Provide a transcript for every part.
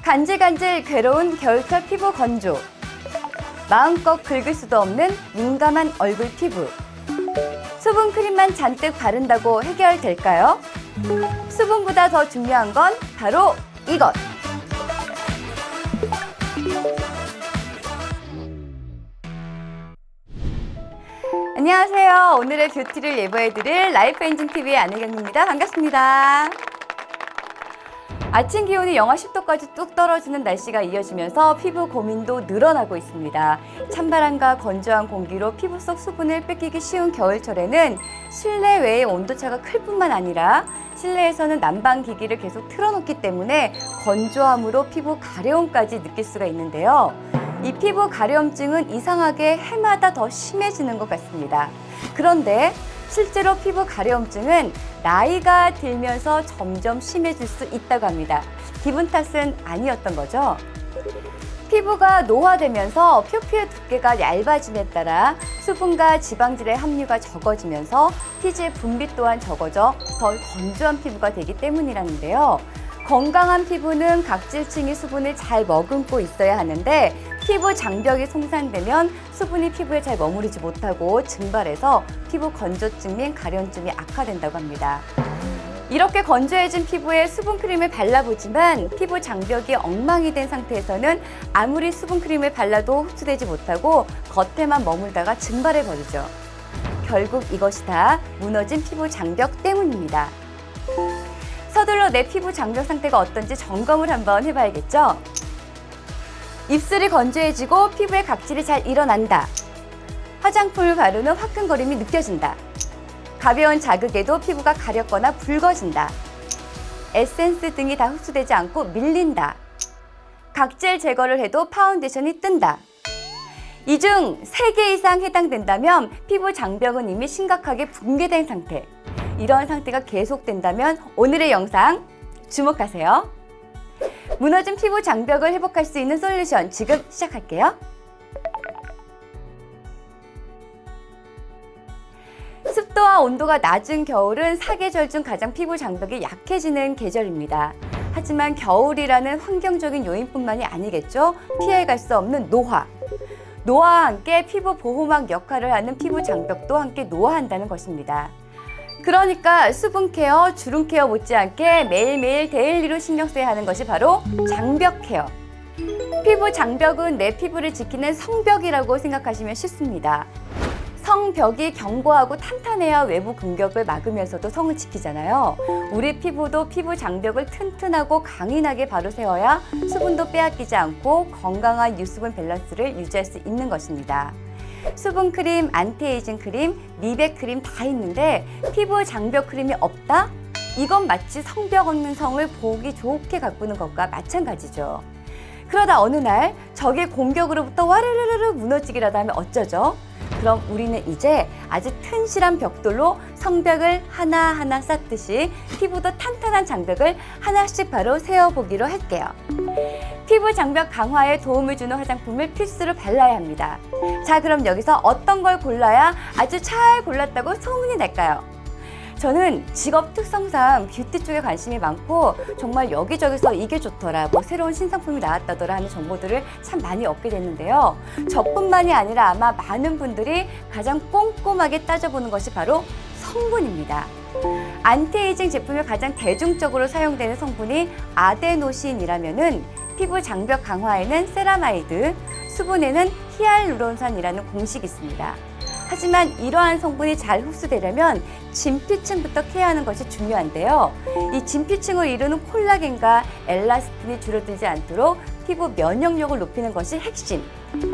간질간질 괴로운 겨울철 피부 건조. 마음껏 긁을 수도 없는 민감한 얼굴 피부. 수분 크림만 잔뜩 바른다고 해결될까요? 수분보다 더 중요한 건 바로 이것. 안녕하세요. 오늘의 뷰티를 예보해드릴 라이프엔진TV의 안혜경입니다. 반갑습니다. 아침 기온이 영하 10도까지 뚝 떨어지는 날씨가 이어지면서 피부 고민도 늘어나고 있습니다. 찬바람과 건조한 공기로 피부 속 수분을 뺏기기 쉬운 겨울철에는 실내외의 온도차가 클 뿐만 아니라 실내에서는 난방기기를 계속 틀어놓기 때문에 건조함으로 피부 가려움까지 느낄 수가 있는데요. 이 피부 가려움증은 이상하게 해마다 더 심해지는 것 같습니다. 그런데 실제로 피부 가려움증은 나이가 들면서 점점 심해질 수 있다고 합니다. 기분 탓은 아니었던 거죠. 피부가 노화되면서 표피의 두께가 얇아짐에 따라 수분과 지방질의 함유가 적어지면서 피지의 분비 또한 적어져 더 건조한 피부가 되기 때문이라는데요. 건강한 피부는 각질층이 수분을 잘 머금고 있어야 하는데 피부 장벽이 손상되면 수분이 피부에 잘 머무르지 못하고 증발해서 피부 건조증 및 가려움증이 악화된다고 합니다. 이렇게 건조해진 피부에 수분크림을 발라보지만 피부 장벽이 엉망이 된 상태에서는 아무리 수분크림을 발라도 흡수되지 못하고 겉에만 머물다가 증발해버리죠. 결국 이것이 다 무너진 피부 장벽 때문입니다. 서둘러 내 피부 장벽 상태가 어떤지 점검을 한번 해봐야겠죠? 입술이 건조해지고 피부에 각질이 잘 일어난다. 화장품을 바르는 화끈거림이 느껴진다. 가벼운 자극에도 피부가 가렵거나 붉어진다. 에센스 등이 다 흡수되지 않고 밀린다. 각질 제거를 해도 파운데이션이 뜬다. 이 중 3개 이상 해당된다면 피부 장벽은 이미 심각하게 붕괴된 상태. 이런 상태가 계속된다면 오늘의 영상 주목하세요. 무너진 피부 장벽을 회복할 수 있는 솔루션 지금 시작할게요. 습도와 온도가 낮은 겨울은 사계절 중 가장 피부 장벽이 약해지는 계절입니다. 하지만 겨울이라는 환경적인 요인뿐만이 아니겠죠. 피해갈 수 없는 노화. 노화와 함께 피부 보호막 역할을 하는 피부 장벽도 함께 노화한다는 것입니다. 그러니까 수분 케어, 주름 케어 못지않게 매일매일 데일리로 신경 써야 하는 것이 바로 장벽 케어. 피부 장벽은 내 피부를 지키는 성벽이라고 생각하시면 쉽습니다. 성벽이 견고하고 탄탄해야 외부 공격을 막으면서도 성을 지키잖아요. 우리 피부도 피부 장벽을 튼튼하고 강인하게 바로 세워야 수분도 빼앗기지 않고 건강한 유수분 밸런스를 유지할 수 있는 것입니다. 수분크림, 안티에이징 크림, 미백 크림 다 있는데 피부 장벽 크림이 없다? 이건 마치 성벽 없는 성을 보기 좋게 가꾸는 것과 마찬가지죠. 그러다 어느 날 적의 공격으로부터 와르르르 무너지기라도 하면 어쩌죠? 그럼 우리는 이제 아주 튼실한 벽돌로 성벽을 하나하나 쌓듯이 피부도 탄탄한 장벽을 하나씩 바로 세워보기로 할게요. 피부 장벽 강화에 도움을 주는 화장품을 필수로 발라야 합니다. 자, 그럼 여기서 어떤 걸 골라야 아주 잘 골랐다고 소문이 날까요? 저는 직업 특성상 뷰티 쪽에 관심이 많고 정말 여기저기서 이게 좋더라, 뭐 새로운 신상품이 나왔다더라 하는 정보들을 참 많이 얻게 됐는데요. 저뿐만이 아니라 아마 많은 분들이 가장 꼼꼼하게 따져보는 것이 바로 성분입니다. 안티에이징 제품에 가장 대중적으로 사용되는 성분이 아데노신이라면은 피부 장벽 강화에는 세라마이드, 수분에는 히알루론산이라는 공식이 있습니다. 하지만 이러한 성분이 잘 흡수되려면 진피층부터 케어하는 것이 중요한데요. 이 진피층을 이루는 콜라겐과 엘라스틴이 줄어들지 않도록 피부 면역력을 높이는 것이 핵심.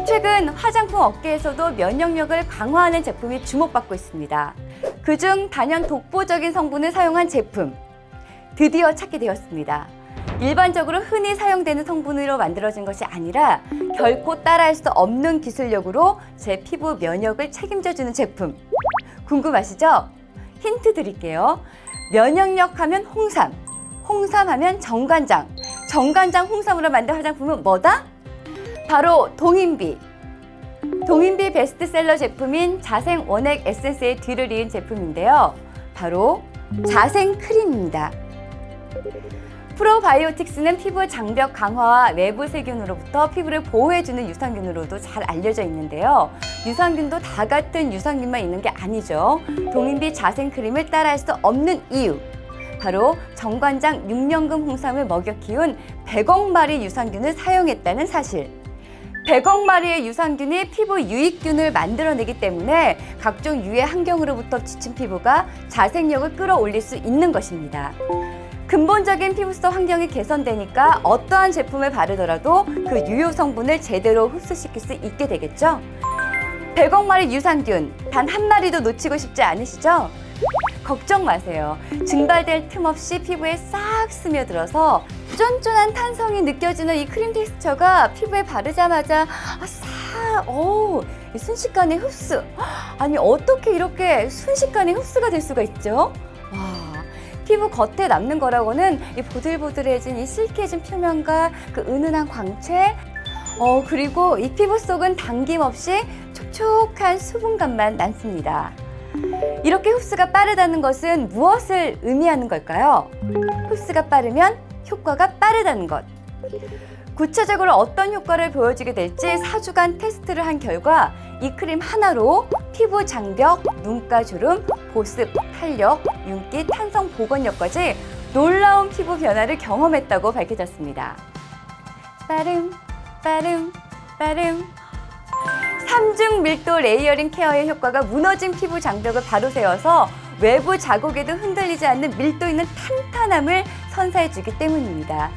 최근 화장품 업계에서도 면역력을 강화하는 제품이 주목받고 있습니다. 그중 단연 독보적인 성분을 사용한 제품, 드디어 찾게 되었습니다. 일반적으로 흔히 사용되는 성분으로 만들어진 것이 아니라 결코 따라할 수 없는 기술력으로 제 피부 면역을 책임져주는 제품. 궁금하시죠? 힌트 드릴게요. 면역력 하면 홍삼, 홍삼 하면 정관장, 정관장 홍삼으로 만든 화장품은 뭐다? 바로 동인비. 동인비 베스트셀러 제품인 자생 원액 에센스의 뒤를 이은 제품인데요. 바로 자생 크림입니다. 프로바이오틱스는 피부 장벽 강화와 외부 세균으로부터 피부를 보호해주는 유산균으로도 잘 알려져 있는데요. 유산균도 다 같은 유산균만 있는 게 아니죠. 동인비 자생크림을 따라할 수 없는 이유. 바로 정관장 6년금 홍삼을 먹여 키운 100억 마리 유산균을 사용했다는 사실. 100억 마리의 유산균이 피부 유익균을 만들어내기 때문에 각종 유해 환경으로부터 지친 피부가 자생력을 끌어올릴 수 있는 것입니다. 근본적인 피부속 환경이 개선되니까 어떠한 제품을 바르더라도 그 유효 성분을 제대로 흡수시킬 수 있게 되겠죠? 100억 마리 유산균, 단 한 마리도 놓치고 싶지 않으시죠? 걱정 마세요. 증발될 틈 없이 피부에 싹 스며들어서 쫀쫀한 탄성이 느껴지는 이 크림 텍스처가 피부에 바르자마자 순식간에 흡수. 아니 어떻게 이렇게 순식간에 흡수가 될 수가 있죠? 와, 피부 겉에 남는 거라고는 이 보들보들해진 이 실키해진 표면과 그 은은한 광채, 그리고 이 피부 속은 당김없이 촉촉한 수분감만 남습니다. 이렇게 흡수가 빠르다는 것은 무엇을 의미하는 걸까요? 흡수가 빠르면 효과가 빠르다는 것. 구체적으로 어떤 효과를 보여주게 될지 4주간 테스트를 한 결과 이 크림 하나로 피부 장벽, 눈가 주름, 보습, 탄력, 윤기, 탄성 복원력까지 놀라운 피부 변화를 경험했다고 밝혀졌습니다. 빠름, 빠름, 빠름. 3중 밀도 레이어링 케어의 효과가 무너진 피부 장벽을 바로 세워서 외부 자국에도 흔들리지 않는 밀도 있는 탄탄함을 선사해주기 때문입니다.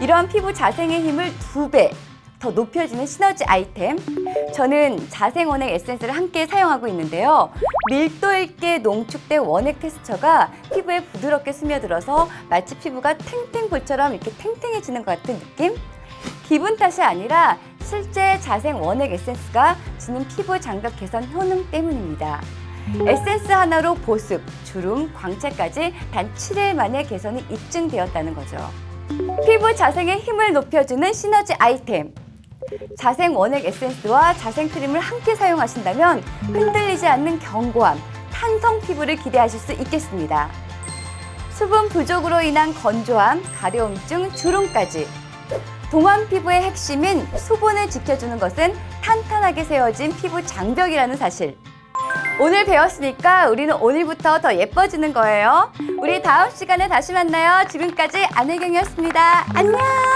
이러한 피부 자생의 힘을 2배 더 높여주는 시너지 아이템. 저는 자생 원액 에센스를 함께 사용하고 있는데요. 밀도 있게 농축된 원액 텍스처가 피부에 부드럽게 스며들어서 마치 피부가 탱탱볼처럼 이렇게 탱탱해지는 것 같은 느낌? 기분 탓이 아니라 실제 자생 원액 에센스가 주는 피부 장벽 개선 효능 때문입니다. 에센스 하나로 보습, 주름, 광채까지 단 7일 만에 개선이 입증되었다는 거죠. 피부 자생의 힘을 높여주는 시너지 아이템. 자생 원액 에센스와 자생 크림을 함께 사용하신다면 흔들리지 않는 견고함, 탄성 피부를 기대하실 수 있겠습니다. 수분 부족으로 인한 건조함, 가려움증, 주름까지. 동안 피부의 핵심인 수분을 지켜주는 것은 탄탄하게 세워진 피부 장벽이라는 사실. 오늘 배웠으니까 우리는 오늘부터 더 예뻐지는 거예요. 우리 다음 시간에 다시 만나요. 지금까지 안혜경이었습니다. 안녕!